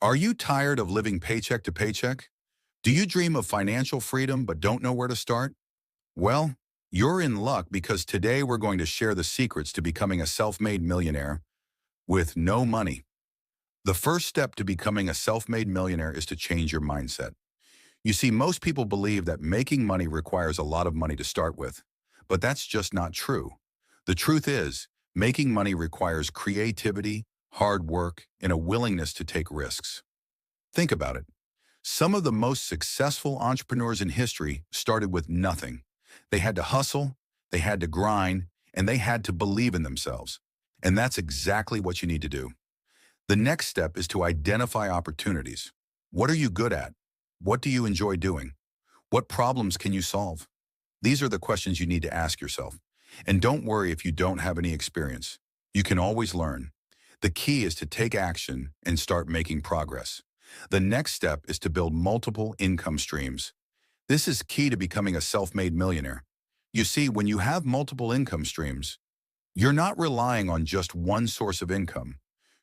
Are you tired of living paycheck to paycheck? Do you dream of financial freedom but don't know where to start? Well, you're in luck because today we're going to share the secrets to becoming a self-made millionaire with no money. The first step to becoming a self-made millionaire is to change your mindset. You see, most people believe that making money requires a lot of money to start with, but that's just not true. The truth is, making money requires creativity, hard work, and a willingness to take risks. Think about it. Some of the most successful entrepreneurs in history started with nothing. They had to hustle, they had to grind, and they had to believe in themselves. And that's exactly what you need to do. The next step is to identify opportunities. What are you good at? What do you enjoy doing? What problems can you solve? These are the questions you need to ask yourself. And don't worry if you don't have any experience. You can always learn. The key is to take action and start making progress. The next step is to build multiple income streams. This is key to becoming a self-made millionaire. You see, when you have multiple income streams, you're not relying on just one source of income.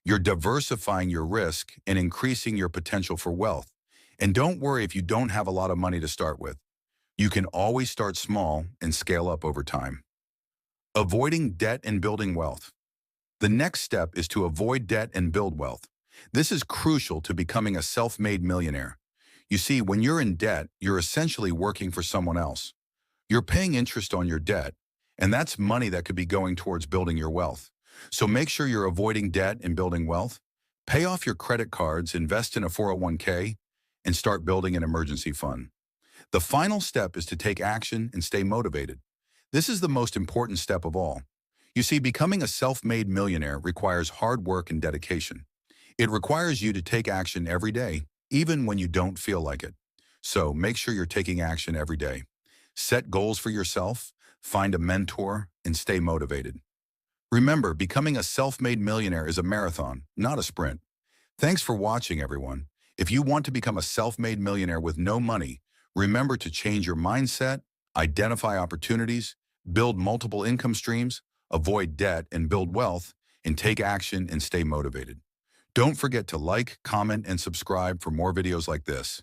You're diversifying your risk and increasing your potential for wealth. And don't worry if you don't have a lot of money to start with. You can always start small and scale up over time. Avoiding debt and building wealth. The next step is to avoid debt and build wealth. This is crucial to becoming a self-made millionaire. You see, when you're in debt, you're essentially working for someone else. You're paying interest on your debt, and that's money that could be going towards building your wealth. So make sure you're avoiding debt and building wealth. Pay off your credit cards, invest in a 401k, and start building an emergency fund. The final step is to take action and stay motivated. This is the most important step of all. You see, becoming a self-made millionaire requires hard work and dedication. It requires you to take action every day, even when you don't feel like it. So make sure you're taking action every day. Set goals for yourself, find a mentor, and stay motivated. Remember, becoming a self-made millionaire is a marathon, not a sprint. Thanks for watching, everyone. If you want to become a self-made millionaire with no money, remember to change your mindset, identify opportunities, build multiple income streams, avoid debt and build wealth, and take action and stay motivated. Don't forget to like, comment, and subscribe for more videos like this.